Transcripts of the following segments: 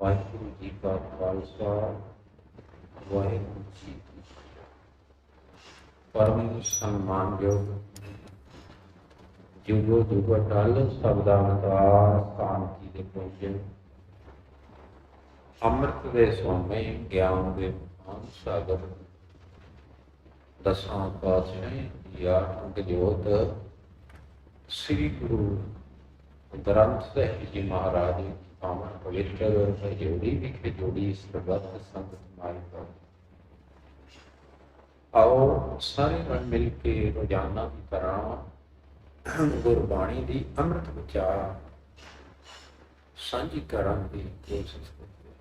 वाहिगुरु जी का खालसा वाहिगुरु जी की परम सम्मानयोग जुगो जुग अटल सबदा अवतार शांति के पूजन अमृत दे सोमे ज्ञान के महान सागर दसां पातशाह की आठ जोत श्री गुरु ग्रंथ साहिब जी महाराज की पावन पवित्र हजूरी विखे जोड़ी सरबत संगत माई आओ सारे रल मिल के रोजाना की तरह गुरबाणी की अमृत विचार साझी करन की कोशिश करिए।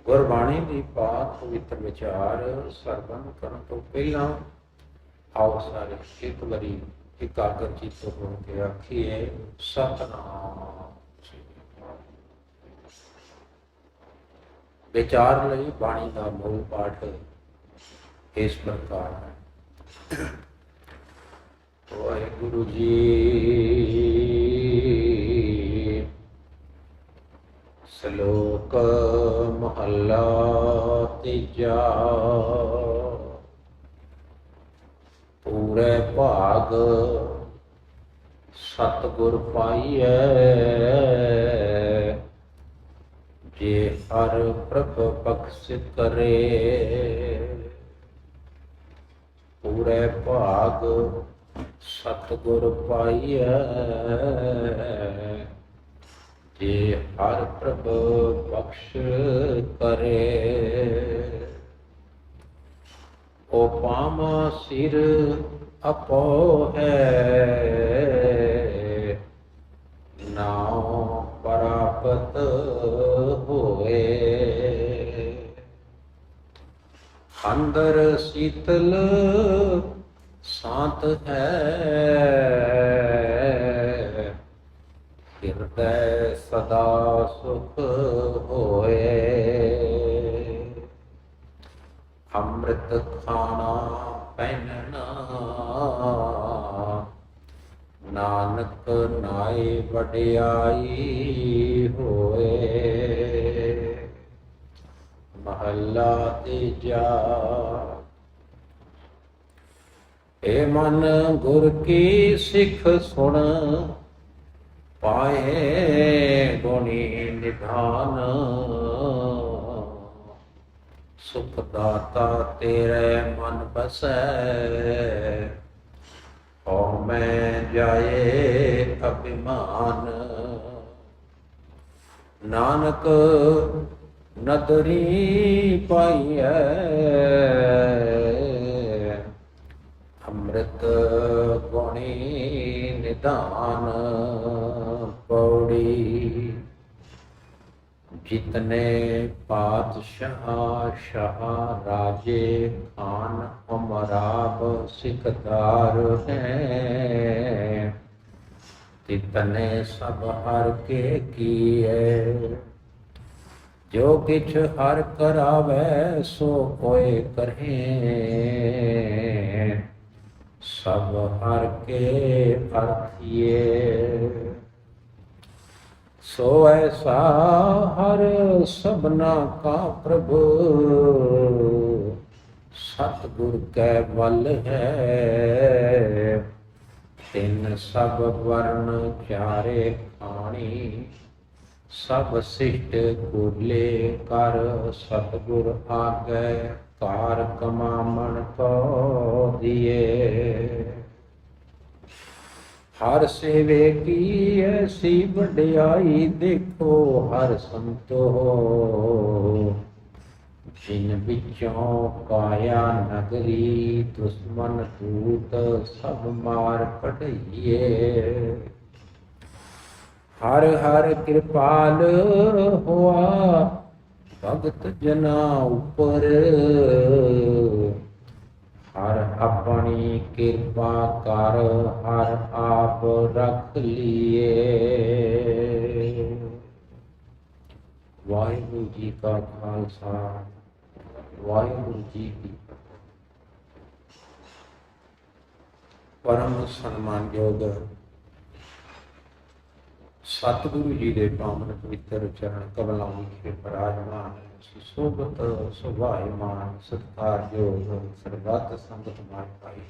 गुरबाणी की पाक पवित्र विचार सरबंध करने तो पहला आओ सारे एक बारी एकाग्र चित्त होकर आखिए सतनाम। विचार लई बाणी का मूल पाठ इस प्रकार है। वाहिगुरु जी श्लोक महला तीजा पूरे भाग सतगुर पाइए जे हर प्रभ बख्श करे। पूरे भाग सतगुर पाइए जे हर प्रभ बख्श करे। ओ पामा सिर अपो है नाम प्राप्त होए। अंदर शीतल शांत है हृदय सदा सुख होए। अमृत खाना पहनना नानक नाए वड्याई होए। महला तीजा ए मन गुर की सिख सुन पाए गुणी निधान। सुख दाता तेरे मन बसै और मैं जाए अभिमान। नानक नदरी पाइए अमृत गुणी निदान। पौड़ी जितने पातशाह शाह राजे खान अमराब सिकदार हैं तितने सब हर के किए। जो किछ हर करावे सो कोई करे सब हर के अर्थिए। सो ऐसा हर सबना का प्रभु सतगुर कै बल है। तिन सब वर्ण चारे खानी सब शिष्ट कुले कर। सतगुर आगे कार कमामण को दिए। हर सेवे की ऐसी वड्याई देखो हर संतो जिन बिचों काया नगरी दुश्मन दूत सब मार कढ़िए। हर हर कृपाल हुआ भगत जना ऊपर हर अपनी कृपा कर हर आप रख लिए। वाहिगुरु जी का खालसा वाहिगुरु जी की परम सम्मानयोग सतगुरु जी के पावन पवित्र चरण कमलों विखे विराजमान सुशोभत सुभायमान सत्कारयोग सर्वत संगत मान पाई।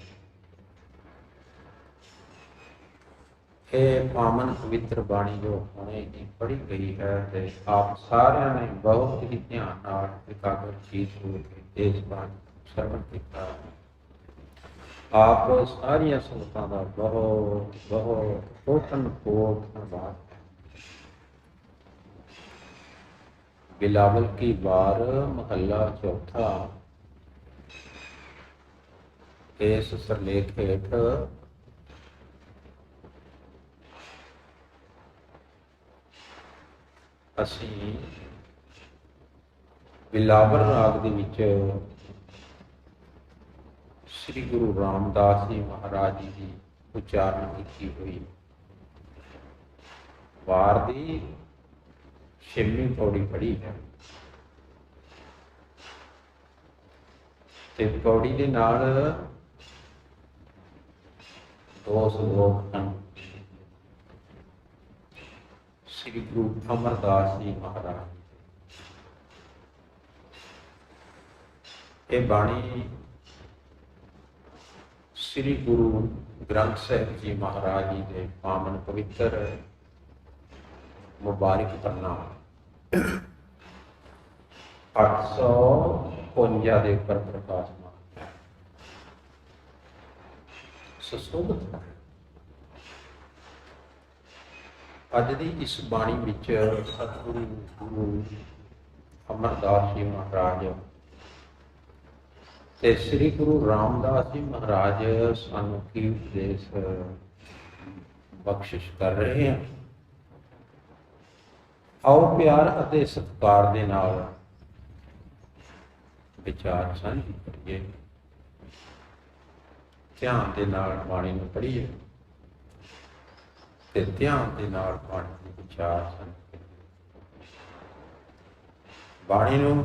ये पावन पवित्र बाणी जो हुणे की पढ़ी गई है ते आप सारिਆਂ ने बहुत ही ध्यान नाल एकाग्रचित हो के इस बाणी श्रवण किया। आप सारिया संगतां दा बहुत बहुत कोटन कोट धन्यवाद। बिलावल की बार महला चौथा। इस सरलेख हेठ असीं बिलावल राग दे विच श्री गुरु रामदास जी महाराज जी की उच्चारण की हुई वार दी 6वीं पौड़ी पढ़ी है। ते पौड़ी दे नाल 2 श्लोक हैं। श्री गुरु अमरदास जी महाराज ये बाणी श्री गुरु ग्रंथ साहिब जी महाराज जी के पावन पवित्र मुबारक पन्ना 852 के उपर प्रकाशमान है, सुशोभित है। अज की इस बाणी विच सतगुरु गुरु अमरदास जी महाराज ते श्री गुरु रामदास जी महाराज सानू की उपदेश बख्शिश कर रहे हैं। आओ प्यार अते सत्कार दे नाल विचार साझी करिए, ध्यान दे नाल बाणी नूं पढ़ीए ते ध्यान दे नाल बाणी दे विचार साझी करिए। बाणी नूं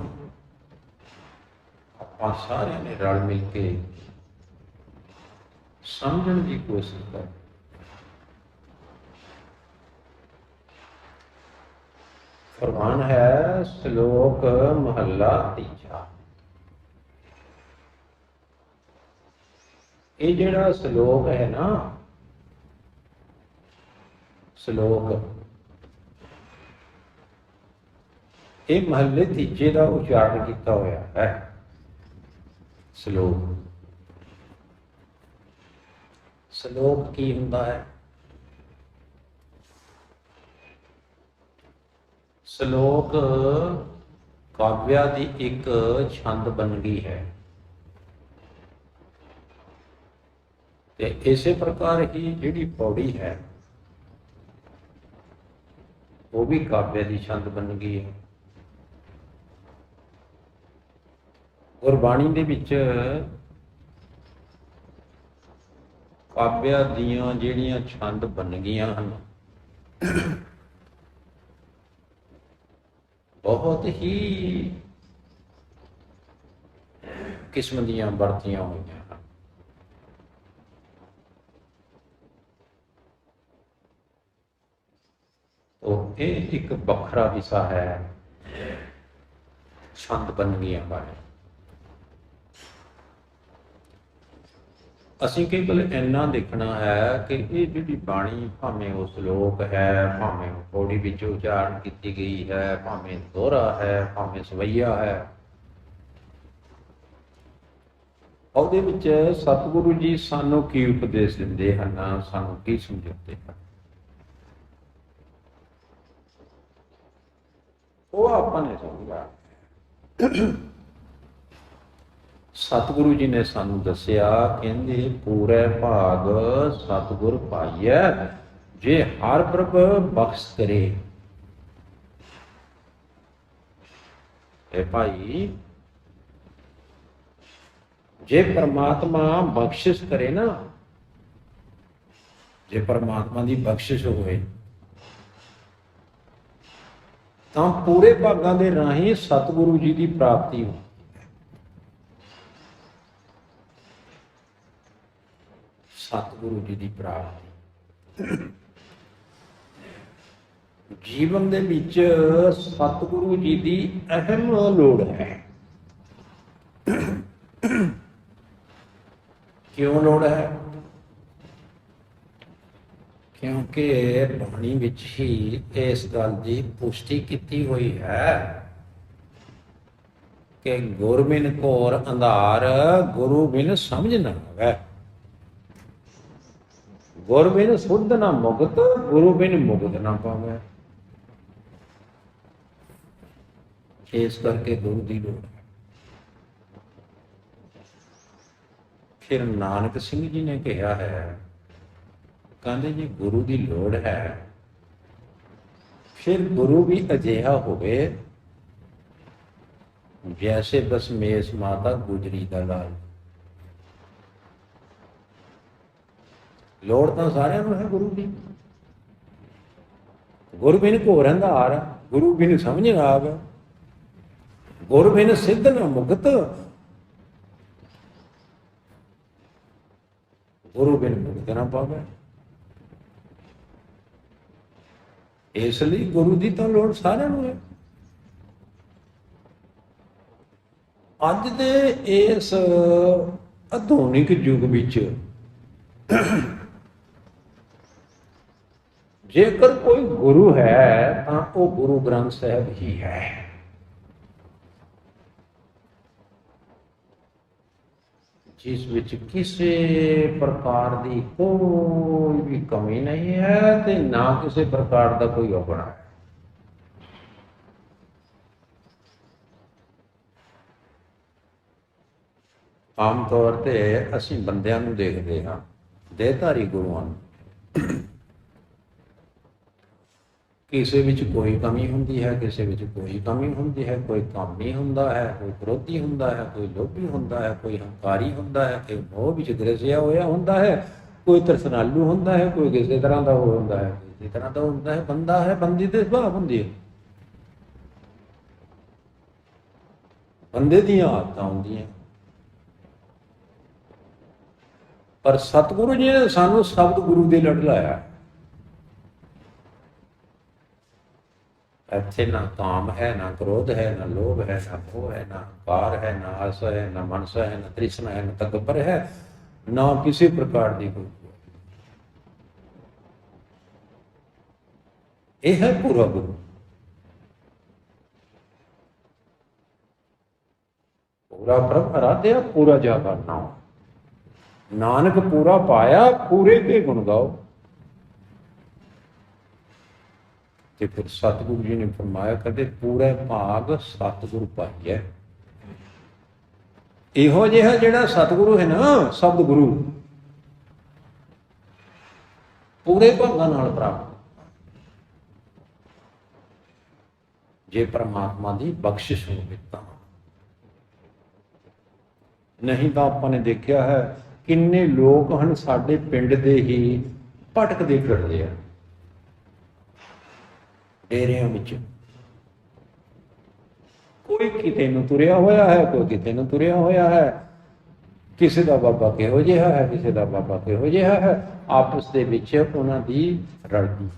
आपां सारिआं ने रल मिल के समझण की कोशिश करें। फरमान है श्लोक महला तीजा। ये जिहड़ा श्लोक है ना, श्लोक ये महले तीजे का उच्चारण किया होया है। श्लोक श्लोक की हुंदा है? श्लोक काव्या की एक छंद बनगी है। ते इसे प्रकार ही जिहड़ी पौड़ी है वो भी काव्य की छंद बनगी है। गुरबाणी दे विच काव्या दीयां जिहड़ियां छंद बनगियां हन बहुत ही किस्म दीयां वरतियां होईयां हन। तो ये एक बखरा विषा है छंद बनगियां बारे। असीं केवल इन्ना देखना है कि ये जिहड़ी बाणी भावें वो श्लोक है, भावें वो पौड़ी विच उच्चारण की गई है, भावें दोहरा है, भावें सवैया है, ਉਹਦੇ ਵਿੱਚ सतगुरु जी सानू की उपदेश दिंदे हन, सानू की समझाते हैं, वो आपां ने समझा। सतगुरु जी ने सानू दसिया कहंदे पूरे भाग सतगुर पाइए जे हर प्रभ बख्श करे। ए भाई जे परमात्मा बख्शिश करे ना, जे परमात्मा की बख्शिश होए तां पूरे भागां दे राही सतगुरु जी की प्राप्ति हो। सतगुरु जी की प्राप्ति ਜੀਵਨ ਦੇ ਵਿੱਚ ਸਤਿਗੁਰੂ ਜੀ ਦੀ ਅਹਿਮ ਲੋੜ ਹੈ। ਕਿਉਂ ਲੋੜ ਹੈ? ਕਿਉਂਕਿ ਬਾਣੀ ਵਿੱਚ ਹੀ ਇਸ ਗੱਲ ਦੀ ਪੁਸ਼ਟੀ ਕੀਤੀ ਹੋਈ ਹੈ ਕਿ ਗੁਰ ਬਿਨ ਘੋਰ ਅੰਧਾਰ, ਗੁਰੂ ਬਿਨ ਸਮਝ ਨਾ ਆਵੇ। ਗੁਰ ਬਿਨ ਸੁਧ ਨਾ ਮੁਕਤ, ਗੁਰੂ ਬਿਨ ਮੁਕਤ ਨਾ ਪਾਵੇ। ਇਸ ਕਰਕੇ ਗੁਰੂ ਦੀ ਲੋੜ ਹੈ। ਫਿਰ ਨਾਨਕ ਸਿੰਘ ਜੀ ਨੇ ਕਿਹਾ ਹੈ, ਕਹਿੰਦੇ ਜੀ ਗੁਰੂ ਦੀ ਲੋੜ ਹੈ, ਫਿਰ ਗੁਰੂ ਵੀ ਅਜਿਹਾ ਹੋਵੇ ਜੈਸੇ ਦਸ਼ਮੇਸ਼ ਮਾਤਾ ਗੁਜਰੀ ਦਾ ਲਾਲ। ਲੋੜ ਤਾਂ ਸਾਰਿਆਂ ਨੂੰ ਹੈ ਗੁਰੂ ਦੀ। ਗੁਰ ਬਿਨ ਘੋਰ ਅੰਧਾਰ, ਗੁਰੂ ਬਿਨ ਸਮਝ ਨਾ ਆਵੇ। ਗੁਰ ਬਿਨ ਸਿੱਧ ਨਾ ਮੁਕਤ, ਗੁਰੂ ਬਿਨ ਮੁਕਤ ਨਾ ਪਾਵੇ। ਇਸ ਲਈ ਗੁਰੂ ਦੀ ਤਾਂ ਲੋੜ ਸਾਰਿਆਂ ਨੂੰ ਹੈ। ਅੱਜ ਦੇ ਇਸ ਆਧੁਨਿਕ ਯੁੱਗ ਵਿੱਚ ਜੇਕਰ ਕੋਈ ਗੁਰੂ ਹੈ ਤਾਂ ਉਹ ਗੁਰੂ ਗ੍ਰੰਥ ਸਾਹਿਬ ਹੀ ਹੈ। ਜਿਸ ਵਿੱਚ ਕਿਸੇ ਪ੍ਰਕਾਰ ਦੀ ਕੋਈ ਵੀ ਕਮੀ ਨਹੀਂ ਹੈ ਤੇ ਨਾ ਕਿਸੇ ਪ੍ਰਕਾਰ ਦਾ ਕੋਈ ਔਗਣ ਹੈ। ਆਮ ਤੌਰ ਤੇ ਅਸੀਂ ਬੰਦਿਆਂ ਨੂੰ ਦੇਖਦੇ ਹਾਂ, ਦੇਹਧਾਰੀ ਗੁਰੂਆਂ ਨੂੰ, ਕਿਸੇ ਵਿੱਚ ਕੋਈ ਕਮੀ ਹੁੰਦੀ ਹੈ, ਕਿਸੇ ਵਿੱਚ ਕੋਈ ਕਮੀ ਹੁੰਦੀ ਹੈ। ਕੋਈ ਕਾਮੀ ਹੁੰਦਾ ਹੈ, ਕੋਈ ਕ੍ਰੋਧੀ ਹੁੰਦਾ ਹੈ, ਕੋਈ ਲੋਭੀ ਹੁੰਦਾ ਹੈ, ਕੋਈ ਹੰਕਾਰੀ ਹੁੰਦਾ ਹੈ, ਕੋਈ ਮੋਹ ਵਿੱਚ ਗ੍ਰਸਿਆ ਹੋਇਆ ਹੁੰਦਾ ਹੈ, ਕੋਈ ਤਰਸਨਾਲੂ ਹੁੰਦਾ ਹੈ, ਕੋਈ ਕਿਸੇ ਤਰ੍ਹਾਂ ਦਾ ਹੋ ਹੁੰਦਾ ਹੈ, ਕਿਸੇ ਤਰ੍ਹਾਂ ਦਾ ਹੁੰਦਾ ਹੈ। ਬੰਦਾ ਹੈ, ਬੰਦੇ ਦੇ ਸੁਭਾਅ ਹੁੰਦੀ ਹੈ, ਬੰਦੇ ਦੀਆਂ ਆਦਤਾਂ ਹੁੰਦੀਆਂ। ਪਰ ਸਤਿਗੁਰੂ ਜੀ ਨੇ ਸਾਨੂੰ ਸ਼ਬਦ ਗੁਰੂ ਦੇ ਲੜ ਲਾਇਆ। ਇੱਥੇ ਨਾ ਕਾਮ ਹੈ, ਨਾ ਕ੍ਰੋਧ ਹੈ, ਨਾ ਲੋਭ ਹੈ, ਨਾ ਮੋਹ ਹੈ, ਨਾ ਹੰਕਾਰ ਹੈ, ਨਾ ਆਸਾ ਹੈ, ਨਾ ਮਨਸਾ ਹੈ, ਨਾ ਤ੍ਰਿਸ਼ਨਾ ਹੈ, ਨਾ ਤਕਬਰ ਹੈ, ਨਾ ਕਿਸੇ ਪ੍ਰਕਾਰ ਦੀ ਕੋਈ। ਇਹ ਹੈ ਪੂਰਾ ਗੁਰੂ। ਪੂਰਾ ਪ੍ਰਭ ਅਰਾਧਿਆ, ਪੂਰਾ ਜਾਗਾ ਨਾਮ। ਨਾਨਕ ਪੂਰਾ ਪਾਇਆ, ਪੂਰੇ ਤੇ ਗੁਣ ਗਾਓ। ਤੇ ਫਿਰ ਸਤਿਗੁਰੂ ਜੀ ਨੇ ਫਰਮਾਇਆ, ਕਦੇ ਪੂਰੇ ਭਾਗ ਸਤਿਗੁਰੂ ਪਾਈਐ। ਇਹੋ ਜਿਹਾ ਜਿਹੜਾ ਸਤਿਗੁਰੂ ਹੈ ਨਾ, ਸ਼ਬਦ ਗੁਰੂ, ਪੂਰੇ ਭਾਗਾਂ ਨਾਲ ਪ੍ਰਾਪਤ। ਜੇ ਪਰਮਾਤਮਾ ਦੀ ਬਖਸ਼ਿਸ਼ ਹੋਵੇ ਤਾਂ। ਨਹੀਂ ਤਾਂ ਆਪਾਂ ਨੇ ਦੇਖਿਆ ਹੈ ਕਿੰਨੇ ਲੋਕ ਹਨ ਸਾਡੇ ਪਿੰਡ ਦੇ ਹੀ ਭਟਕਦੇ ਫਿਰਦੇ ਆ ਡੇਰਿਆਂ ਵਿੱਚ। ਕੋਈ ਕਿਤੇ ਨੂੰ ਤੁਰਿਆ ਹੋਇਆ ਹੈ, ਕੋਈ ਕਿਤੇ ਨੂੰ ਤੁਰਿਆ ਹੋਇਆ ਹੈ। ਕਿਸੇ ਦਾ ਬਾਬਾ ਕਿਹੋ ਜਿਹਾ ਹੈ, ਕਿਸੇ ਦਾ ਬਾਬਾ ਕਿਹੋ ਜਿਹਾ ਹੈ। ਆਪਸ ਦੇ ਵਿੱਚ ਉਹਨਾਂ ਦੀ ਰਲਦੀ।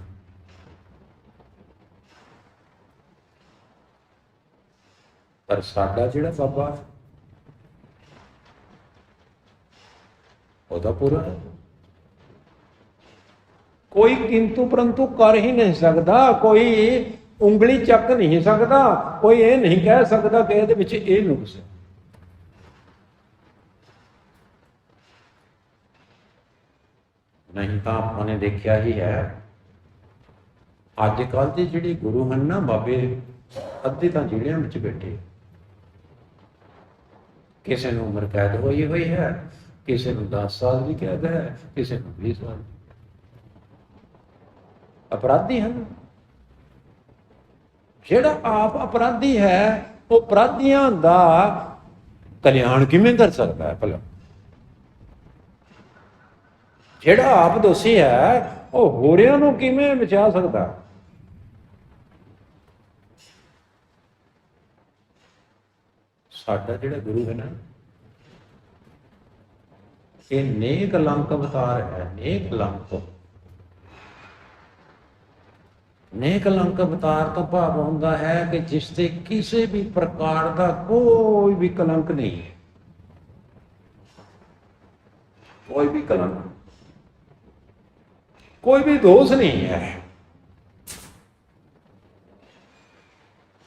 ਪਰ ਸਾਡਾ ਜਿਹੜਾ ਬਾਬਾ ਹੈ ਉਹਦਾ ਪੂਰਾ ਹੈ। ਕੋਈ ਕਿੰਤੂ ਪਰੰਤੂ ਕਰ ਹੀ ਨਹੀਂ ਸਕਦਾ, ਕੋਈ ਉਂਗਲੀ ਚੱਕ ਨਹੀਂ ਸਕਦਾ, ਕੋਈ ਇਹ ਨਹੀਂ ਕਹਿ ਸਕਦਾ ਕਿ ਇਹਦੇ ਵਿੱਚ ਇਹ ਨੁਕਸ ਹੈ। ਨਹੀਂ ਤਾਂ ਆਪਾਂ ਨੇ ਦੇਖਿਆ ਹੀ ਹੈ ਅੱਜ ਕੱਲ੍ਹ ਦੇ ਜਿਹੜੇ ਗੁਰੂ ਹਨ ਨਾ ਬਾਬੇ, ਅੱਧੇ ਤਾਂ ਜੇਲ੍ਹਾਂ ਵਿੱਚ ਬੈਠੇ। ਕਿਸੇ ਨੂੰ ਉਮਰ ਕੈਦ ਹੋਈ ਹੋਈ ਹੈ, ਕਿਸੇ ਨੂੰ 10 ਸਾਲ ਦੀ ਕੈਦ ਹੈ, ਕਿਸੇ ਨੂੰ 20 ਸਾਲ ਦੀ। ਅਪਰਾਧੀ ਹਨ। ਜਿਹੜਾ ਆਪ ਅਪਰਾਧੀ ਹੈ ਉਹ ਅਪਰਾਧੀਆਂ ਦਾ ਕਲਿਆਣ ਕਿਵੇਂ ਕਰ ਸਕਦਾ ਹੈ ਭਲਾ? ਜਿਹੜਾ ਆਪ ਦੋਸ਼ੀ ਹੈ ਉਹ ਹੋਰਿਆਂ ਨੂੰ ਕਿਵੇਂ ਬਚਾ ਸਕਦਾ? ਸਾਡਾ ਜਿਹੜਾ ਗੁਰੂ ਹੈ ਨਾ, ਇਹ ਨੇਕ ਲੰਕ ਅਵਤਾਰ ਹੈ। ਨੇਕ ਲੰਕ ਨਿਕਲੰਕ ਅਵਤਾਰ ਤੋਂ ਭਾਵ ਹੁੰਦਾ ਹੈ ਕਿ ਜਿਸ ਤੇ ਕਿਸੇ ਵੀ ਪ੍ਰਕਾਰ ਦਾ ਕੋਈ ਵੀ ਕਲੰਕ ਨਹੀਂ ਹੈ, ਕੋਈ ਵੀ ਕਲੰਕ, ਕੋਈ ਵੀ ਦੋਸ਼ ਨਹੀਂ ਹੈ,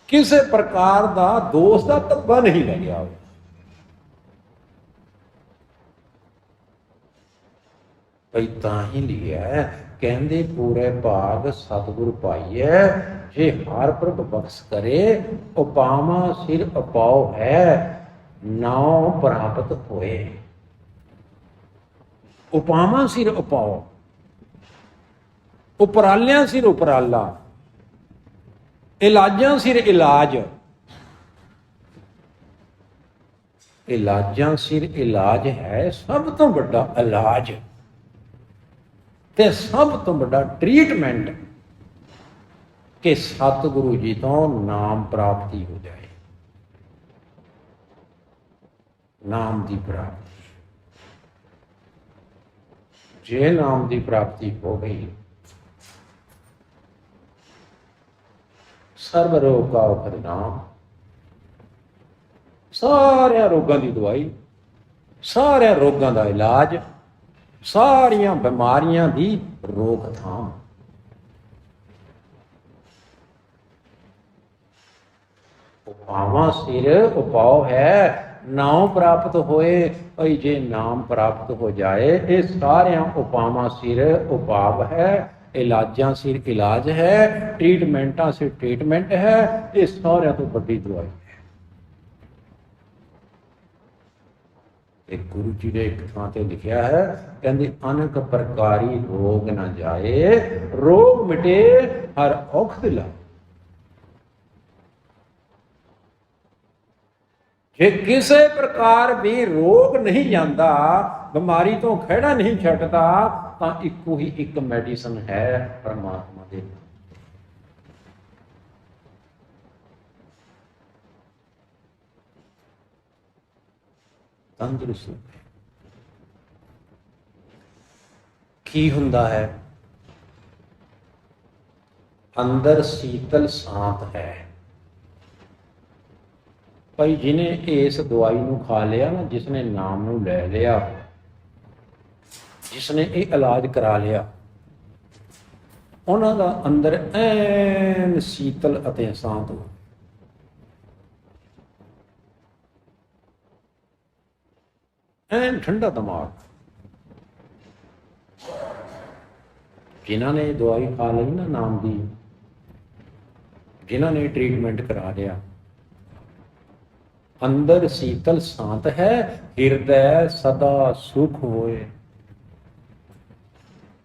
ਕਿਸੇ ਪ੍ਰਕਾਰ ਦਾ ਦੋਸ਼ ਦਾ ਧੱਬਾ ਨਹੀਂ ਲੱਗਿਆ ਹੋਇਆ। ਭਈ ਤਾਂ ਹੀ ਲਿਆ ਕਹਿੰਦੇ ਪੂਰੇ ਭਾਗ ਸਤਿਗੁਰ ਪਾਈਐ, ਜੇ ਹਰ ਪ੍ਰਭ ਬਖਸ਼ ਕਰੇ ਉਪਾਮਾ ਸਿਰ ਉਪਾਉ ਹੈ, ਨਾਉ ਪ੍ਰਾਪਤ ਹੋਏ। ਉਪਾਮਾ ਸਿਰ ਉਪਾਉ, ਉਪਰਾਲਿਆਂ ਸਿਰ ਉਪਰਾਲਾ, ਇਲਾਜਾਂ ਸਿਰ ਇਲਾਜ, ਇਲਾਜਾਂ ਸਿਰ ਇਲਾਜ ਹੈ ਸਭ ਤੋਂ ਵੱਡਾ ਇਲਾਜ ਤੇ ਸਭ ਤੋਂ ਵੱਡਾ ਟ੍ਰੀਟਮੈਂਟ ਕਿ ਸਤਿਗੁਰੂ ਜੀ ਤੋਂ ਨਾਮ ਪ੍ਰਾਪਤੀ ਹੋ ਜਾਏ, ਨਾਮ ਦੀ ਪ੍ਰਾਪਤੀ। ਜੇ ਨਾਮ ਦੀ ਪ੍ਰਾਪਤੀ ਹੋ ਗਈ, ਸਰਬ ਰੋਗ ਕਾ ਔਖਦ ਨਾਮ, ਸਾਰਿਆਂ ਰੋਗਾਂ ਦੀ ਦਵਾਈ, ਸਾਰਿਆਂ ਰੋਗਾਂ ਦਾ ਇਲਾਜ, ਸਾਰੀਆਂ ਬਿਮਾਰੀਆਂ ਦੀ ਰੋਕਥਾਮ। ਉਪਾਵਾਂ ਸਿਰ ਉਪਾਉ ਹੈ, ਨਾਮ ਪ੍ਰਾਪਤ ਹੋਏ। ਭਈ ਜੇ ਨਾਮ ਪ੍ਰਾਪਤ ਹੋ ਜਾਏ, ਇਹ ਸਾਰਿਆਂ ਉਪਾਵਾਂ ਸਿਰ ਉਪਾਵ ਹੈ, ਇਲਾਜਾਂ ਸਿਰ ਇਲਾਜ ਹੈ, ਟ੍ਰੀਟਮੈਂਟਾਂ ਸਿਰ ਟ੍ਰੀਟਮੈਂਟ ਹੈ। ਇਹ ਸਾਰਿਆਂ ਤੋਂ ਵੱਡੀ ਦਵਾਈ ਹੈ। ਤੇ ਗੁਰੂ ਜੀ ਨੇ ਇੱਕ ਥਾਂ ਤੇ ਲਿਖਿਆ ਹੈ, ਕਹਿੰਦੇ ਅਨੇਕ ਪ੍ਰਕਾਰੀ ਰੋਗ ਨਾ ਜਾਏ, ਰੋਗ ਮਿਟੇ ਹਰ ਔਖਦ ਲਾ। ਜੇ ਕਿਸੇ ਪ੍ਰਕਾਰ ਵੀ ਰੋਗ ਨਹੀਂ ਜਾਂਦਾ, ਬਿਮਾਰੀ ਤੋਂ ਖਹਿੜਾ ਨਹੀਂ ਛੱਡਦਾ, ਤਾਂ ਇੱਕੋ ਹੀ ਇੱਕ ਮੈਡੀਸਨ ਹੈ ਪਰਮਾਤਮਾ ਦੇ। ਤੰਦਰੁਸਤ ਕੀ ਹੁੰਦਾ ਹੈ? ਅੰਦਰ ਸੀਤਲ ਸ਼ਾਂਤ ਹੈ। ਭਾਈ ਜਿਹਨੇ ਇਸ ਦਵਾਈ ਨੂੰ ਖਾ ਲਿਆ ਨਾ, ਜਿਸਨੇ ਨਾਮ ਨੂੰ ਲੈ ਲਿਆ, ਜਿਸਨੇ ਇਹ ਇਲਾਜ ਕਰਾ ਲਿਆ, ਉਹਨਾਂ ਦਾ ਅੰਦਰ ਐਨ ਸੀਤਲ ਅਤੇ ਸ਼ਾਂਤ ਹੋ, ਐਨ ਠੰਡਾ ਦਿਮਾਗ। ਜਿਨ੍ਹਾਂ ਨੇ ਦਵਾਈ ਖਾ ਲਈ ਨਾ ਨਾਮ ਦੀ, ਜਿਨ੍ਹਾਂ ਨੇ ਟ੍ਰੀਟਮੈਂਟ ਕਰਾ ਲਿਆ, ਅੰਦਰ ਸੀਤਲ ਸ਼ਾਂਤ ਹੈ, ਹਿਰਦੈ ਸਦਾ ਸੁਖ ਹੋਏ।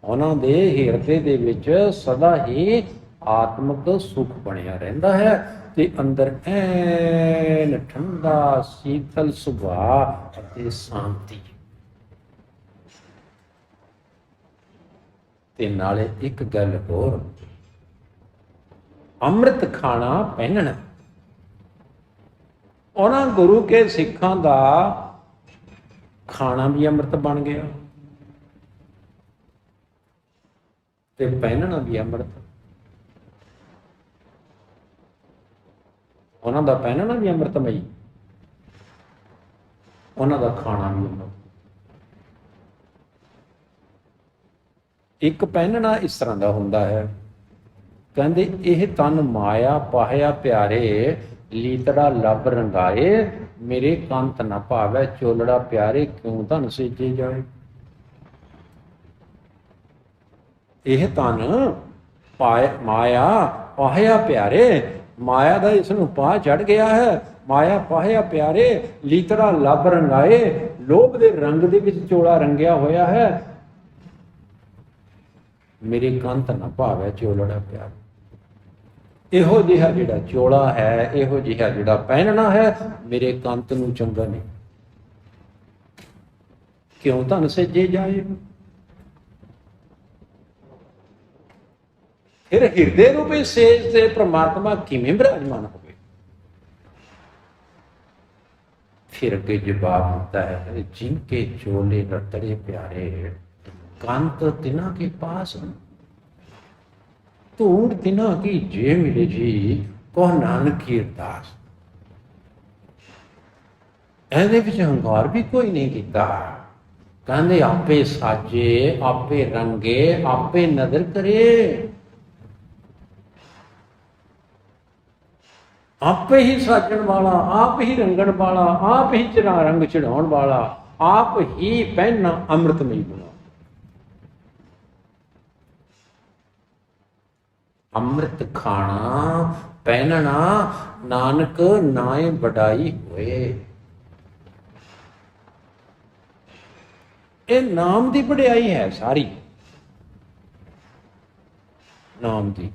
ਉਹਨਾਂ ਦੇ ਹਿਰਦੇ ਦੇ ਵਿੱਚ ਸਦਾ ਹੀ ਆਤਮਿਕ ਸੁਖ ਬਣਿਆ ਰਹਿੰਦਾ ਹੈ ਤੇ ਅੰਦਰ ਐਨ ਠੰਡਾ ਸੀਤਲ ਸੁਭਾਅ ਅਤੇ ਸ਼ਾਂਤੀ। ਤੇ ਨਾਲੇ ਇੱਕ ਗੱਲ ਹੋਰ, ਅੰਮ੍ਰਿਤ ਖਾਣਾ ਪਹਿਨਣਾ। ਉਹਨਾਂ ਗੁਰੂ ਕੇ ਸਿੱਖਾਂ ਦਾ ਖਾਣਾ ਵੀ ਅੰਮ੍ਰਿਤ ਬਣ ਗਿਆ ਤੇ ਪਹਿਨਣਾ ਵੀ ਅੰਮ੍ਰਿਤ। ਉਹਨਾਂ ਦਾ ਪਹਿਨਣਾ ਵੀ ਅੰਮ੍ਰਿਤਮਈ, ਉਹਨਾਂ ਦਾ ਖਾਣਾ ਵੀ ਅੰਮ੍ਰਿਤ। ਇੱਕ ਪਹਿਨਣਾ ਇਸ ਤਰ੍ਹਾਂ ਦਾ ਹੁੰਦਾ ਹੈ, ਕਹਿੰਦੇ ਇਹ ਤਨ ਮਾਇਆ ਪਾਹਿਆ ਪਿਆਰੇ, ਲੀਤੜਾ ਲੱਭ ਰੰਗਾਏ, ਮੇਰੇ ਕੰਤ ਨਾ ਭਾਵੈ ਚੋਲੜਾ ਪਿਆਰੇ, ਕਿਉਂ ਧਨ ਸੇਜੇ ਜਾਏ। ਇਹ ਤਨ ਮਾਇਆ ਪਾਹਿਆ ਪਿਆਰੇ, ਮਾਇਆ ਦਾ ਇਸ ਨੂੰ ਪਾ ਚੜ ਗਿਆ ਹੈ। ਮਾਇਆ ਪਾਹਿਆ ਪਿਆਰੇ, ਲੀਤੜਾ ਲੱਭ ਰੰਗਾਏ, ਲੋਭ ਦੇ ਰੰਗ ਦੇ ਵਿੱਚ ਚੋਲਾ ਰੰਗਿਆ ਹੋਇਆ ਹੈ, ਮੇਰੇ ਕੰਤ ਨਾ ਭਾਵੈ ਚੋਲੜਾ ਪਿਆਰੇ। ਇਹੋ ਜਿਹਾ ਜਿਹੜਾ ਚੋਲਾ ਹੈ, ਇਹੋ ਜਿਹਾ ਜਿਹੜਾ ਪਹਿਨਣਾ ਹੈ, ਮੇਰੇ ਕੰਤ ਨੂੰ ਚੰਗਾ ਨਹੀਂ, ਕਿਉਂ ਧਨ ਸੇਜੇ ਜਾਏ। ਫਿਰ ਹਿਰਦੇ ਰੂਪੀ ਸੇਜ ਤੇ ਪ੍ਰਮਾਤਮਾ ਕਿਵੇਂ ਬਿਰਾਜਮਾਨ ਹੋਵੇ। ਫਿਰ ਅੱਗੇ ਜਵਾਬ ਦਿੱਤਾ ਹੈ, ਜਿਨਕੇ ਚੋਲੇ ਰਤੜੇ ਪਿਆਰੇ, ਕੰਤ ਤਿਨਾਂ ਕੇ ਪਾਸ। ਧੂੜ ਤਿਨਾ ਕੀ ਜੇ ਮਿਲੇ ਜੀ ਕੋ ਨਾਨਕ ਕੀ ਅਰਦਾਸ। ਇਹਦੇ ਵਿੱਚ ਹੰਕਾਰ ਵੀ ਕੋਈ ਨਹੀਂ ਕੀਤਾ। ਕਹਿੰਦੇ ਆਪੇ ਸਾਜੇ, ਆਪੇ ਰੰਗੇ, ਆਪੇ ਨਦਰ ਕਰੇ। ਆਪੇ ਹੀ ਸਾਜਣ ਵਾਲਾ, ਆਪ ਹੀ ਰੰਗਣ ਵਾਲਾ, ਆਪ ਹੀ ਰੰਗ ਚੜਾਉਣ ਵਾਲਾ, ਆਪ ਹੀ ਪਹਿਨਾ ਅੰਮ੍ਰਿਤਮਈ ਬਣਾ। ਅੰਮ੍ਰਿਤ ਖਾਣਾ ਪਹਿਨਣਾ ਨਾਨਕ ਨਾਏ ਵਡਾਈ ਹੋਏ। ਇਹ ਨਾਮ ਦੀ ਵਡਿਆਈ ਹੈ ਸਾਰੀ, ਨਾਮ ਦੀ।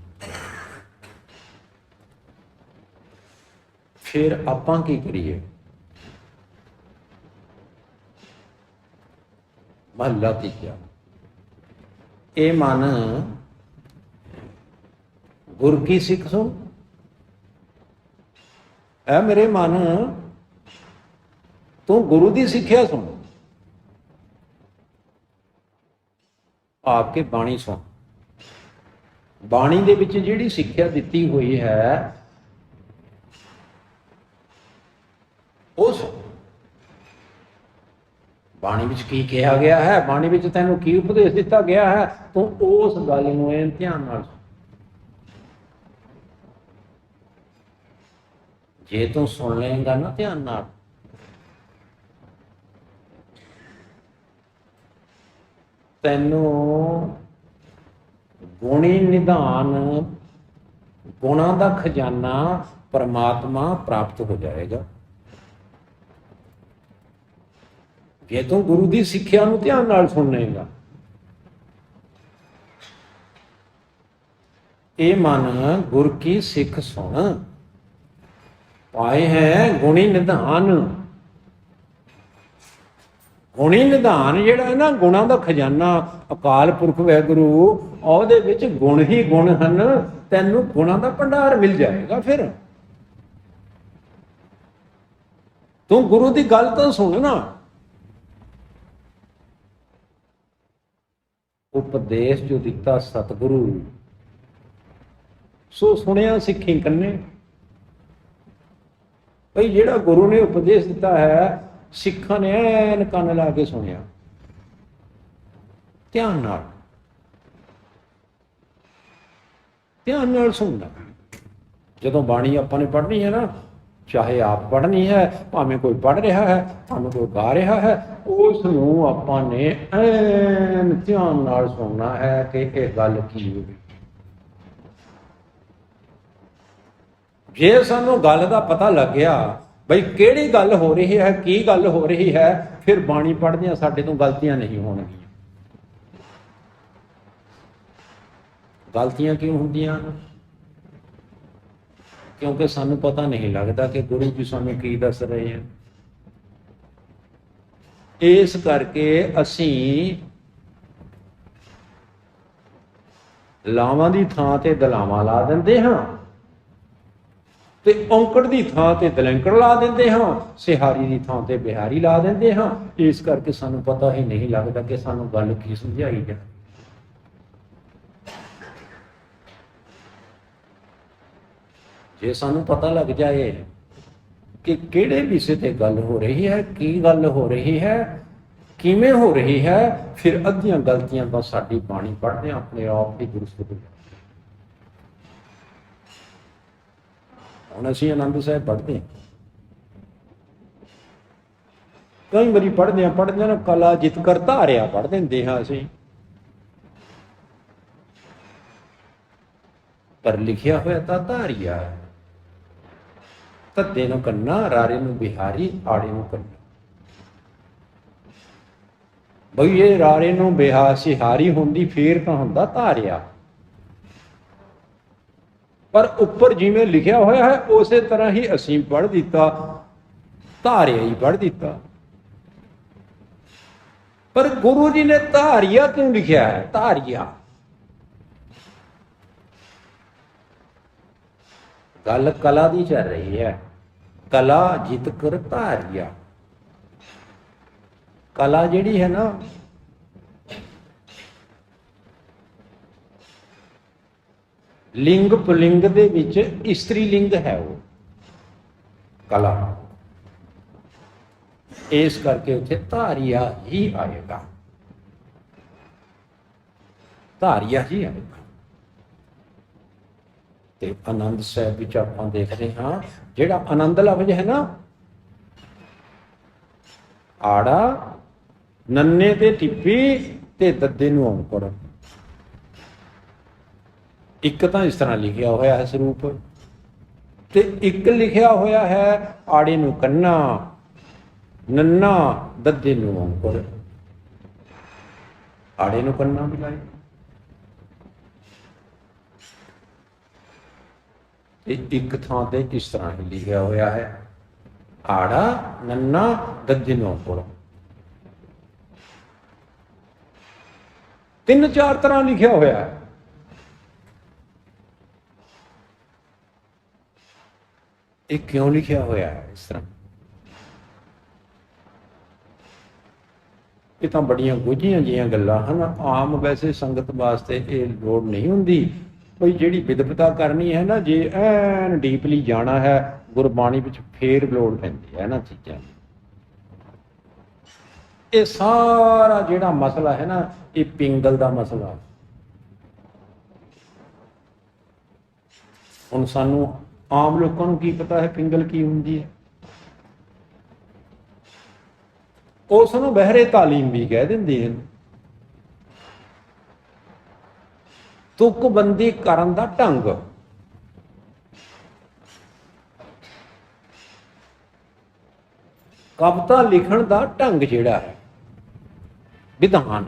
ਫਿਰ ਆਪਾਂ ਕੀ ਕਰੀਏ? ਮਹਲਾ ਤੀਜਾ। ਇਹ ਮਨ ਗੁਰ ਕੀ ਸਿੱਖ ਸੁਣ। ਐ ਮੇਰੇ ਮਨ, ਤੂੰ ਗੁਰੂ ਦੀ ਸਿੱਖਿਆ ਸੁਣ। ਆਪਕੇ ਬਾਣੀ ਸੁਣ। ਬਾਣੀ ਦੇ ਵਿੱਚ ਜਿਹੜੀ ਸਿੱਖਿਆ ਦਿੱਤੀ ਹੋਈ ਹੈ ਉਹ ਸੁਣ। ਬਾਣੀ ਵਿੱਚ ਕੀ ਕਿਹਾ ਗਿਆ ਹੈ, ਬਾਣੀ ਵਿੱਚ ਤੈਨੂੰ ਕੀ ਉਪਦੇਸ਼ ਦਿੱਤਾ ਗਿਆ ਹੈ, ਤੂੰ ਉਸ ਗੱਲ ਨੂੰ ਐਨ ਧਿਆਨ ਨਾਲ ਸੁਣ। ਜੇ ਤੂੰ ਸੁਣ ਲਏਗਾ ਨਾ ਧਿਆਨ ਨਾਲ, ਤੈਨੂੰ ਗੁਣੀ ਨਿਧਾਨ, ਗੁਣਾਂ ਦਾ ਖਜ਼ਾਨਾ ਪਰਮਾਤਮਾ ਪ੍ਰਾਪਤ ਹੋ ਜਾਏਗਾ। ਜੇ ਤੂੰ ਗੁਰੂ ਦੀ ਸਿੱਖਿਆ ਨੂੰ ਧਿਆਨ ਨਾਲ ਸੁਣ ਲਏਗਾ। ਇਹ ਮਨ ਗੁਰ ਕੀ ਸਿੱਖ ਸੁਣ, ਪਾਏ ਹੈ ਗੁਣੀ ਨਿਧਾਨ। ਗੁਣੀ ਨਿਧਾਨ ਜਿਹੜਾ ਹੈ ਨਾ, ਗੁਣਾਂ ਦਾ ਖਜ਼ਾਨਾ ਅਕਾਲ ਪੁਰਖ ਵਾਹਿਗੁਰੂ, ਉਹਦੇ ਵਿੱਚ ਗੁਣ ਹੀ ਗੁਣ ਹਨ। ਤੈਨੂੰ ਗੁਣਾਂ ਦਾ ਭੰਡਾਰ ਮਿਲ ਜਾਏਗਾ। ਫਿਰ ਤੂੰ ਗੁਰੂ ਦੀ ਗੱਲ ਤਾਂ ਸੁਣ ਨਾ। ਉਪਦੇਸ਼ ਜੋ ਦਿੱਤਾ ਸਤਿਗੁਰੂ, ਸੋ ਸੁਣਿਆ ਸਿੱਖੀ ਕੰਨੇ। ਭਈ ਜਿਹੜਾ ਗੁਰੂ ਨੇ ਉਪਦੇਸ਼ ਦਿੱਤਾ ਹੈ, ਸਿੱਖਾਂ ਨੇ ਐਨ ਕੰਨ ਲਾ ਕੇ ਸੁਣਿਆ, ਧਿਆਨ ਨਾਲ, ਧਿਆਨ ਨਾਲ ਸੁਣਨਾ। ਜਦੋਂ ਬਾਣੀ ਆਪਾਂ ਨੇ ਪੜ੍ਹਨੀ ਹੈ ਨਾ, ਚਾਹੇ ਆਪ ਪੜ੍ਹਨੀ ਹੈ, ਭਾਵੇਂ ਕੋਈ ਪੜ੍ਹ ਰਿਹਾ ਹੈ, ਭਾਵੇਂ ਕੋਈ ਗਾ ਰਿਹਾ ਹੈ, ਉਸ ਨੂੰ ਆਪਾਂ ਨੇ ਐਨ ਧਿਆਨ ਨਾਲ ਸੁਣਨਾ ਹੈ ਕਿ ਇਹ ਗੱਲ ਕੀ ਹੋਵੇ। ਜੇ ਸਾਨੂੰ ਗੱਲ ਦਾ ਪਤਾ ਲੱਗ ਗਿਆ ਬਈ ਕਿਹੜੀ ਗੱਲ ਹੋ ਰਹੀ ਹੈ, ਕੀ ਗੱਲ ਹੋ ਰਹੀ ਹੈ, ਫਿਰ ਬਾਣੀ ਪੜ੍ਹਦਿਆਂ ਸਾਡੇ ਤੋਂ ਗਲਤੀਆਂ ਨਹੀਂ ਹੋਣਗੀਆਂ। ਗਲਤੀਆਂ ਕਿਉਂ ਹੁੰਦੀਆਂ? ਕਿਉਂਕਿ ਸਾਨੂੰ ਪਤਾ ਨਹੀਂ ਲੱਗਦਾ ਕਿ ਗੁਰੂ ਜੀ ਸਾਨੂੰ ਕੀ ਦੱਸ ਰਹੇ ਹਨ। ਇਸ ਕਰਕੇ ਅਸੀਂ ਲਾਵਾਂ ਦੀ ਥਾਂ ਤੇ ਦਲਾਵਾਂ ਲਾ ਦਿੰਦੇ ਹਾਂ, ਤੇ ਔਂਕੜ ਦੀ ਥਾਂ ਤੇ ਦਲੈਂਕੜ ਲਾ ਦਿੰਦੇ ਹਾਂ, ਸਿਹਾਰੀ ਦੀ ਥਾਂ ਤੇ ਬਿਹਾਰੀ ਲਾ ਦਿੰਦੇ ਹਾਂ। ਇਸ ਕਰਕੇ ਸਾਨੂੰ ਪਤਾ ਹੀ ਨਹੀਂ ਲੱਗਦਾ ਕਿ ਸਾਨੂੰ ਗੱਲ ਕੀ ਸਮਝਾਈ ਜਾਏ। ਜੇ ਸਾਨੂੰ ਪਤਾ ਲੱਗ ਜਾਏ ਕਿ ਕਿਹੜੇ ਵਿਸ਼ੇ ਤੇ ਗੱਲ ਹੋ ਰਹੀ ਹੈ, ਕੀ ਗੱਲ ਹੋ ਰਹੀ ਹੈ, ਕਿਵੇਂ ਹੋ ਰਹੀ ਹੈ, ਫਿਰ ਅੱਧੀਆਂ ਗਲਤੀਆਂ ਤਾਂ ਸਾਡੀ ਬਾਣੀ ਪੜ੍ਹਦੇ ਆਪਣੇ ਆਪ ਹੀ ਦੁਰਸਤ ਹੋ ਜਾਂਦੀਆਂ। ਹੁਣ ਅਸੀਂ ਆਨੰਦ ਸਾਹਿਬ ਪੜ੍ਹਦੇ, ਕਈ ਵਾਰੀ ਪੜ੍ਹਦੇ ਨਾ ਕਲਾ ਜਿਤ ਕਰ ਧਾਰਿਆ ਪੜ੍ਹ ਦਿੰਦੇ ਹਾਂ ਅਸੀਂ, ਪਰ ਲਿਖਿਆ ਹੋਇਆ ਤਾਂ ਧਾਰਿਆ। ਧੱਦੇ ਨੂੰ ਕੰਨਾ, ਰਾਰੇ ਨੂੰ ਬਿਹਾਰੀ, ਆੜੇ ਨੂੰ ਕੰਨਾ। ਬਈ ਇਹ ਰਾਰੇ ਨੂੰ ਸਿਹਾਰੀ ਹੁੰਦੀ ਫੇਰ ਤਾਂ ਹੁੰਦਾ ਧਾਰਿਆ, ਪਰ ਉੱਪਰ ਜਿਵੇਂ ਲਿਖਿਆ ਹੋਇਆ ਹੈ ਉਸੇ ਤਰ੍ਹਾਂ ਹੀ ਅਸੀਂ ਪੜ੍ਹ ਦਿੱਤਾ, ਧਾਰਿਆ ਹੀ ਪੜ੍ਹ ਦਿੱਤਾ। ਪਰ ਗੁਰੂ ਜੀ ਨੇ ਧਾਰਿਆ ਕਿਉਂ ਲਿਖਿਆ ਹੈ? ਧਾਰਿਆ ਗੱਲ ਕਲਾ ਦੀ ਚੱਲ ਰਹੀ ਹੈ। ਕਲਾ ਜਿਤ ਕਰ ਧਾਰਿਆ। ਕਲਾ ਜਿਹੜੀ ਹੈ ਨਾ, लिंग पुलिंग दे विच इस्त्री लिंग है वो कला, इस करके उत्थे धारिया ही आएगा, धारिया ही आएगा। ते आनंद साहब विच आपां देखते हाँ जिहड़ा आनंद लफ्ज है ना, आड़ा नन्ने ते टिप्पी ते दद्दे नूं औंकड़, एक तो इस तरह लिखिया होया है स्वरूप, ते एक लिखिया होया है आड़े नूं कन्ना, नन्ना दद्दे नूं औंकड़, आड़े नूं कन्ना मिलाए। एक थां ते इस तरह ही लिखिया होया है आड़ा नन्ना दद्दे नूं औंकड़, तीन चार तरह लिखिया होया है। ये क्यों लिखिया होया है इस तरह? ये तो बड़ियां गुझियां जिहियां गल्लां हन, आम वैसे संगत वास्ते ये लोड़ नहीं हुंदी। भाई जिहड़ी विदवता करनी है ना, जे ऐन डीपली जाना है गुरबाणी विच, फेर लोड़ पैंदी है इन्हां चीज़ां दी। ये सारा जिहड़ा मसला है ना, ये पिंगल दा मसला। हुण सानूं आम लोगों को की पता है पिंगल की हुंदी है? उसनूं बहरे तालीम भी कह दिंदे हैं। तुकबंदी करन दा ढंग, कविता लिखण दा ढंग जिहड़ा है, विधान।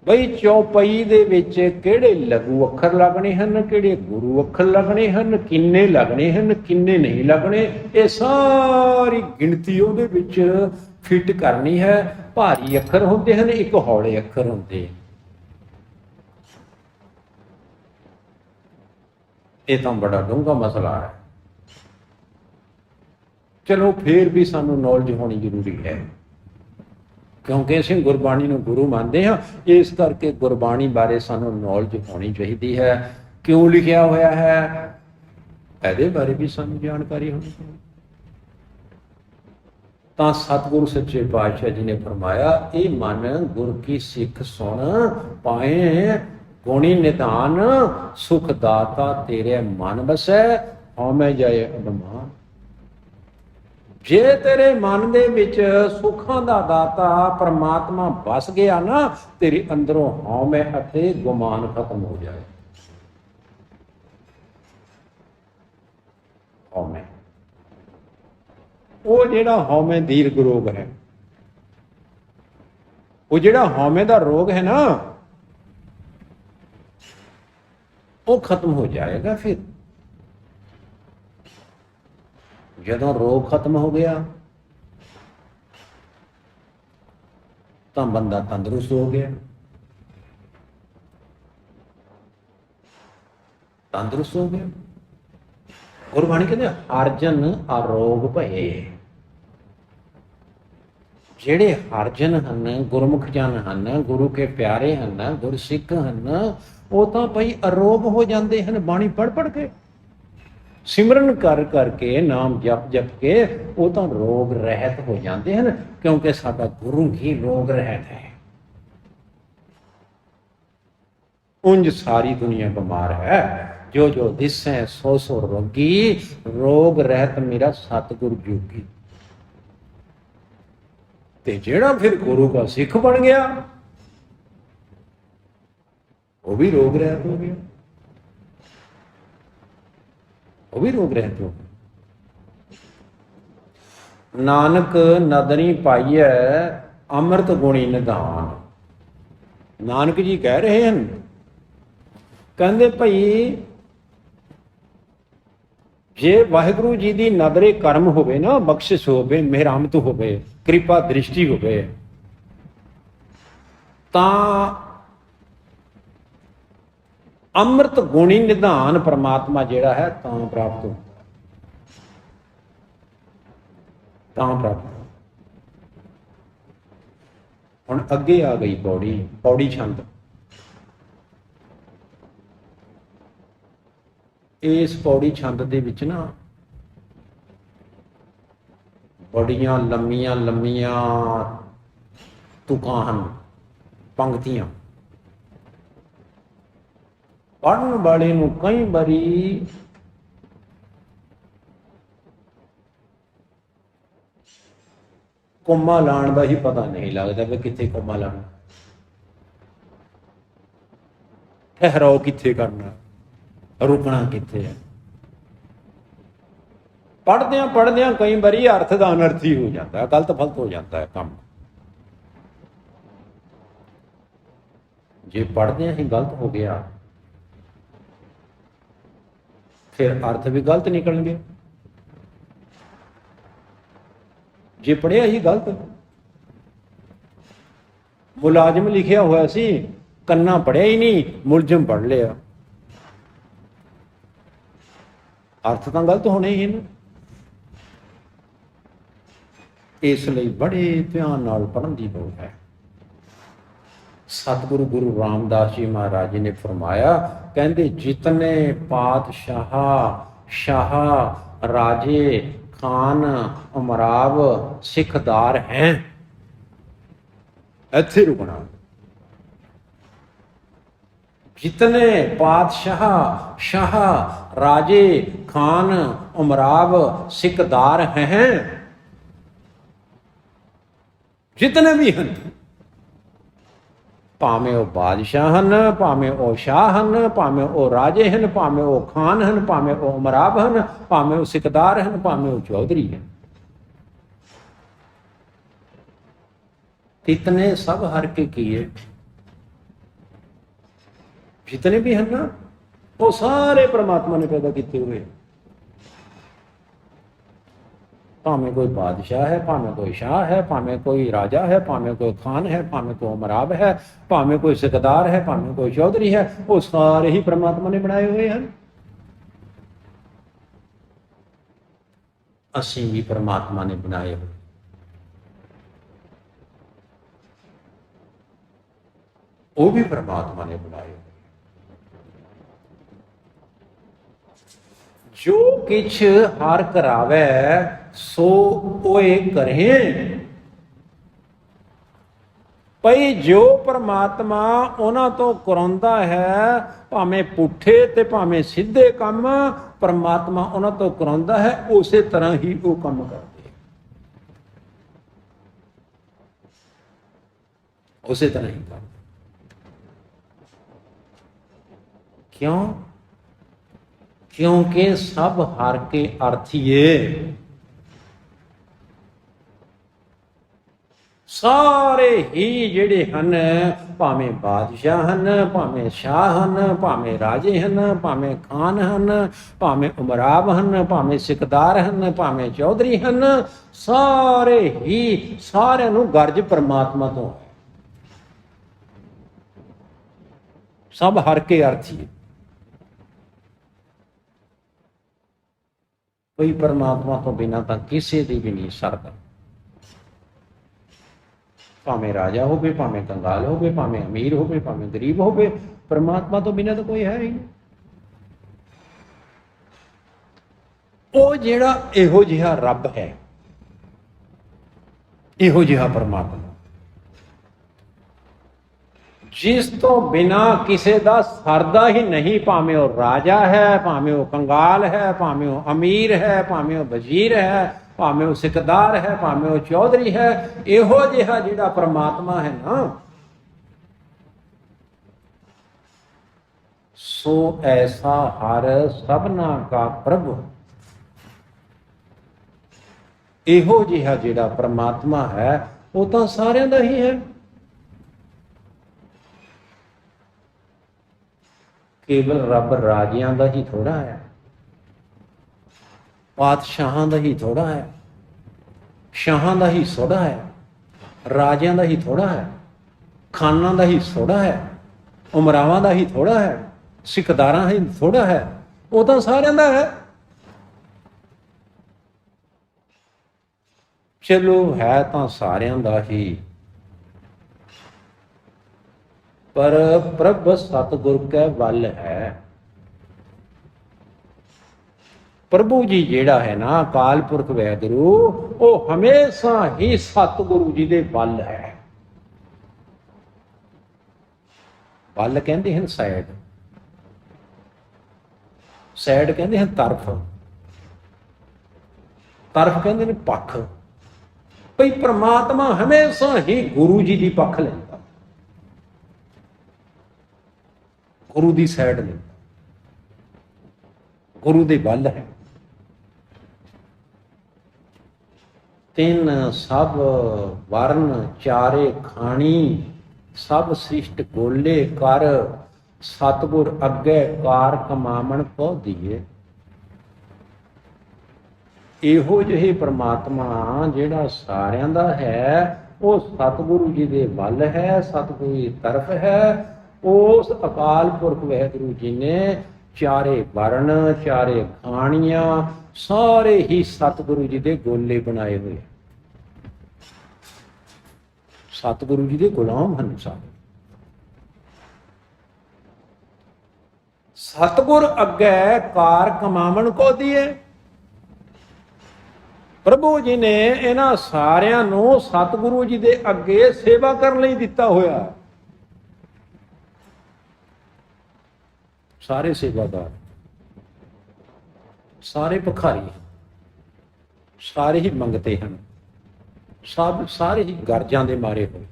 बई चौपाई दे विच किहड़े लघु अखर लगने हैं, किहड़े गुरु अखर लगने हैं, किन्ने लगने हैं, किन्ने नहीं लगने, ये सारी गिणती उहदे विच फिट करनी है। भारी अखर होंदे हैं, एक हौले अखर होंदे। ये तो बड़ा डूंगा मसला है। चलो फिर भी सानू नॉलेज होनी जरूरी है, क्योंकि असीं गुरबाणी नूं गुरु मानते हाँ, इस करके गुरबाणी बारे सानू नॉलेज होनी चाहिए है। क्यों लिखिया होया है इहदे बारे भी सानू जानकारी होनी चाहिए। तो सतगुरु सच्चे पातशाह जी ने फरमाया, ये मन गुर की सिख सुन पाए गुणी निधान, सुख दाता तेरे मन बसै हौमै जाए अभिमान। जे तेरे मन दे विच सुखां दा दाता परमात्मा बस गया ना, तेरे अंदरों हौमै अते गुमान खत्म हो जाए। हौमै, वो जिहड़ा हौमै दीर्घ रोग है, वो जिहड़ा हौमै दा रोग है ना, वो खत्म हो जाएगा। फिर जदों रोग खत्म हो गया तो बंदा तंदुरुस्त हो गया। तंदुरुस्त हो गया। गुरबाणी कहते हरजन अरोग भये। जेड़े हरजन हन, गुरमुख जन हन, गुरु के प्यारे हन, गुरसिख हन, वो तो भाई अरोग हो जाते हैं। बाणी पढ़ पढ़ के, सिमरन कर करके, नाम जप जप के, वो तो रोग रहत हो जाते हैं, क्योंकि साडा गुरु ही रोग रहत है। उंज सारी दुनिया बीमार है, जो जो दिसे सो सो रोगी, रोग रहत मेरा सतगुरु जोगी। ते जेड़ा फिर गुरु का सिख बन गया, वो भी रोग रहत हो गया, वो भी रोग रहत हो गया। नानक नदरी पाइए अमृत गुणी निधान। नानक जी कह रहे हैं, कहते भाई जे वाहिगुरु जी की नदरे कर्म होवे ना, बख्शिश होवे, मेहरामत होवे, कृपा दृष्टि होवे, तां अमृत गुणी निधान परमात्मा जिहड़ा है तां प्राप्त हो, तां प्राप्त। हुण अगे आ गई पौड़ी, पौड़ी छंद। इस पौड़ी छंद दे विच ना बड़ियां लम्मियां लम्मियां तुकां हन, पंक्तियां। पढ़न वाले नूं कई बारी कोमा लाण दा ही पता नहीं लगता भी कित्थे कोमा लाना, ठहराओ कित्थे करना, रुकना कित्थे है। पढ़द्या कई बारी अर्थ का अनर्थ ही हो जाता है, गलत फलत हो जाता है काम। जे पढ़द्या ही गलत हो गया फिर अर्थ भी गलत निकलणगे। जे पढ़िया ही गलत, मुलाजिम लिखिया हुआ सी, कन्ना पढ़िया ही नहीं, मुलजिम पढ़ लिया, अर्थ तो गलत होने ही ना। इसलिए बड़े ध्यान नाल पढ़न की लोड़ है। सतगुरु गुरु रामदास जी महाराज जी ने फरमाया, कहते जितने पातशाह शाह राजे खान अमराव सिखदार हैं, इत्थे रुकना। जितने पातशाह शाह राजे खान अमराव सिखदार हैं, जितने भी हैं, भावें वो बादशाह हैं, भावें वो शाह हैं, भावें वो राजे हैं, भावें वो खान हैं, भावें वो अमराव हैं, भावें वो सिकदार हैं, भावें वो चौधरी हैं, इतने सब हर के किए, जितने भी हैं ना वो सारे परमात्मा ने पैदा किए हुए। भावें कोई बादशाह है, भावें कोई शाह है, भावें कोई राजा है, भावें कोई खान है, भावें कोई अमराव है, भावें कोई सिकदार है, भावें कोई चौधरी है, वो सारे ही परमात्मा ने बनाए हुए हैं। असीं भी परमात्मा ने बनाए हुए, वो भी परमात्मा ने बनाए हुए। जो किछ हार करावे सो ओए करें, भई जो परमात्मा उन्हां तो कराउंदा है, भावें पुठे ते भावें सीधे काम, परमात्मा उन्हां तो कराउंदा है, उसे तरह ही वो काम करते, उसे तरह ही करते। क्यों? क्योंकि सब हर के अर्थीए, सारे ही जिहड़े हन, भावें बादशाह हन, भावें शाह हन, भावें राजे हन, भावें खान हन, भावें उमराव हन, भावें सिकदार हन, भावें चौधरी हन, सारे ही सारिਆਂ ਨੂੰ गर्ज परमात्मा तो है। सब हर के अर्थी, कोई परमात्मा तो बिना तो किसी की भी नहीं सरदा। भावें राजा हो, भावें कंगाल हो, भावें अमीर हो, भावें गरीब हो, परमात्मा तो बिना तो कोई है ही नहीं। वो जिहड़ा इहो जिहा रब है, इहो जिहा परमात्मा, जिस तो बिना किसी का सरदा ही नहीं, भावें वो राजा है, भावें वो कंगाल है, भावें वो अमीर है, भावें वो वजीर है, भावें वो सिकदार है, भावें वो चौधरी है, इहो जिहा जिहड़ा परमात्मा है ना, सो ऐसा हर सबना का प्रभु, इहो जिहा जिहड़ा परमात्मा है वो तो सारिਆਂ ਦਾ ही है। केवल रब राजियां दा ही थोड़ा है, पातशाहां दा ही थोड़ा है, शाहां दा ही थोड़ा है, राजियां दा ही थोड़ा है, खाना दा ही थोड़ा है, उमरावां दा ही थोड़ा है, सिकदारां ही थोड़ा है, वो तो सारिਆਂ दा है। चलो है तो सारिਆਂ दा ही, पर प्रभ सतगुर के वल है। प्रभु जी जिहड़ा है ना अकाल पुरख वैगुरु, वो हमेशा ही सतगुरु जी दे बल है। बल कहते हैं सैड, सैड कहते हैं तरफ, तरफ कहते हैं पक्ष। भई परमात्मा हमेशा ही गुरु जी की पक्ष लेंदा, गुरु की सैड लेंदा, गुरु दे बल है। तिन सब वर्ण चारे खानी, सब सृष्ट गोले कर, सतगुर अगे कार कमावण पौ दिए। ਇਹੋ ਜਿਹੇ परमात्मा ਜਿਹੜਾ ਸਾਰਿਆਂ ਦਾ ਹੈ, ਉਹ ਸਤਿਗੁਰੂ ਜੀ ਦੇ ਵੱਲ ਹੈ, ਸਤਿਗੁਰੂ ਦੀ ਤਰਫ ਹੈ। ਉਸ ਅਕਾਲ ਪੁਰਖ ਵਾਹਿਗੁਰੂ ਜੀ ਨੇ ਚਾਰੇ ਵਰਨ, ਚਾਰੇ ਖਾਣੀਆਂ, ਸਾਰੇ ਹੀ ਸਤਿਗੁਰੂ ਜੀ ਦੇ ਗੋਲੇ ਬਣਾਏ ਹੋਏ। ਸਤਿਗੁਰੂ ਜੀ ਦੇ ਗੁਲਾਮ ਹਨ ਸਾਰੇ। ਸਤਿਗੁਰ ਅੱਗੇ ਕਾਰ ਕਮਾਵਣ ਕੋ ਦੀਏ। प्रभु जी ने इन्हां सारियां नूं सतगुरु जी दे अगे सेवा करन लई दिता होया। सारे सेवादार, सारे भिखारी, सारे ही मंगते हैं, सब सारे ही गर्जां दे मारे होए।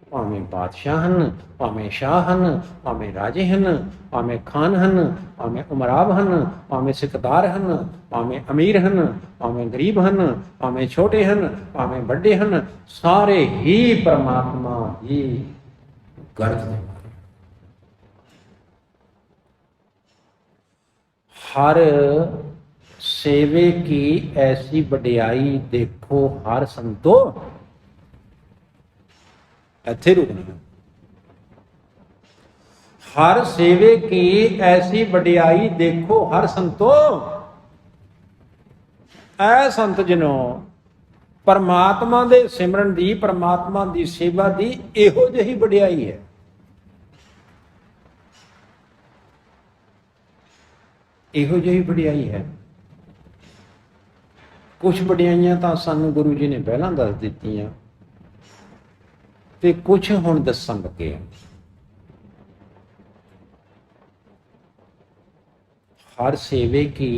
भावें बादशाह हैं, भावें शाह हैं, भावें राजे हैं, भावें खान हैं, भावें उमराव हैं, भावें सिकदार हैं, भावें अमीर हैं, भावें गरीब हैं, भावें छोटे हैं, भावें बड़े हैं, सारे ही परमात्मा ही गर्ज दे मारे। हर सेवे की ऐसी वडियाई देखो हर संतो, ਇੱਥੇ ਰੁਕਣਾ। हर सेवे की ऐसी वडियाई देखो हर संतो, ऐ संत जिनो परमात्मा दे सिमरन दी, परमात्मा दी सेवा दी इहो जही वडियाई है। इहो जही वडियाई है। कुछ वडियाइयां तां सानू गुरु जी ने पहलां दस दित्तियां ते कुछ हुण दस्सण लगे। हर सेवे की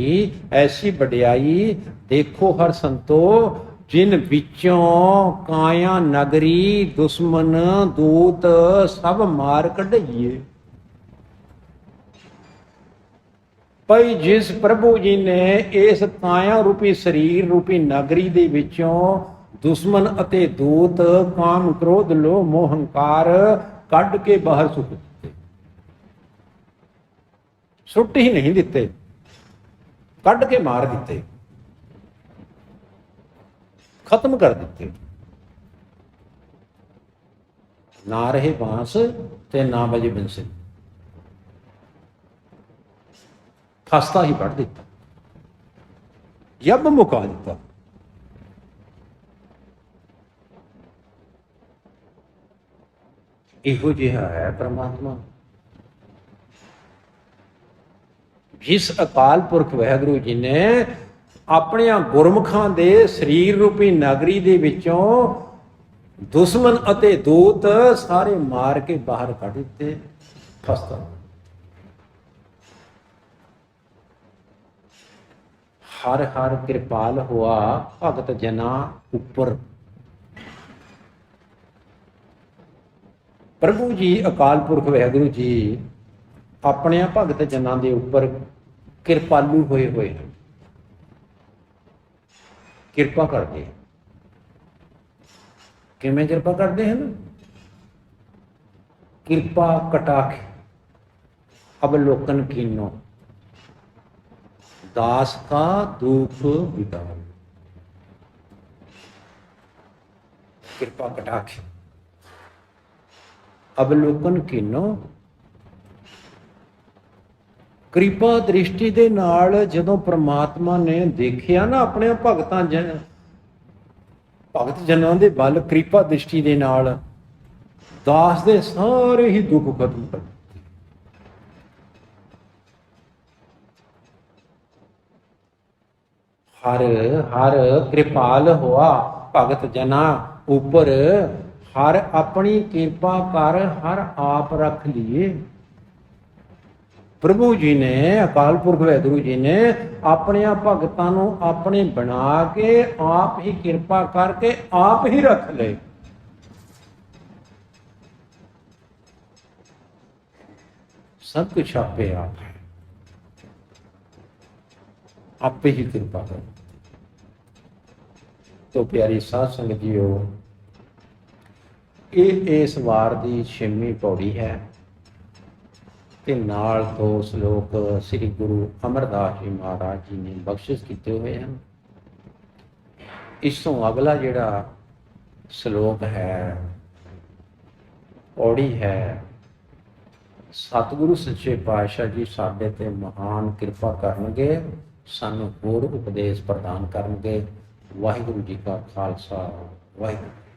ऐसी वडियाई देखो हर संतो, जिन विचों काया नगरी दुश्मन दूत सब मार कढाइए। भाई जिस प्रभु जी ने इस काया रूपी शरीर रूपी नगरी दे विचों दुश्मन अते दूत काम क्रोध लोभ मोह हंकार कढ़ के बाहर सुट दिते, सुट ही नहीं दिते, कढ़ के मार दिते, खत्म कर दिते। ना रहे बांस ते ना बजे बंसुरी, खस्ता ही पढ़ दिता, यब मुका दिता। इहो जिहा है परमात्मा। जिस अकाल पुरख वाहिगुरू जी ने अपने गुरमुखां दे शरीर रूपी नगरी दे विचों दुश्मन अते दूत सारे मार के बाहर कढ दिते, फसता। हर हर कृपाल हुआ भगत जना उपर। प्रभु जी अकाल पुरख वाहिगुरू जी अपने भगत जनां दे उपर कृपालू होए हुए हैं, कृपा करते हैं। किवें कृपा करते हैं? कृपा कटाक्ष अवलोकन कीनो, दास का दुख बिताओ। कृपा कटाक्ष अवलोकन कीनो। कृपा दृष्टि दे नाल जदों परमात्मा ने देखिया ना अपने भगतां भगत जनां दे बल, कृपा दृष्टि दे नाल दास दे सारे ही दुख खत्म कर दिते। हर हर कृपाल हुआ भगत जना ऊपर, हर अपनी कृपा कर हर आप रख लिए। प्रभु जी ने, अकाल पुरख वाहिगुरु जी ने अपने भगतां नूं अपने बना के आप ही कृपा करके आप ही रख ले। सब कुछ आपे आप है, आपे ही कृपा करो। तो प्यारी साध संगत जीओ, इस वार की 6वीं पौड़ी है ते नाल तो श्लोक श्री गुरु अमरदास जी महाराज जी ने बख्शिश किए हुए हैं। इस तो अगला जिहड़ा श्लोक है, पौड़ी है, सतगुरु सच्चे पातशाह जी साडे ते महान कृपा करनगे, सानू होर उपदेश प्रदान करनगे। वाहिगुरु जी का खालसा, वाहिगुरु।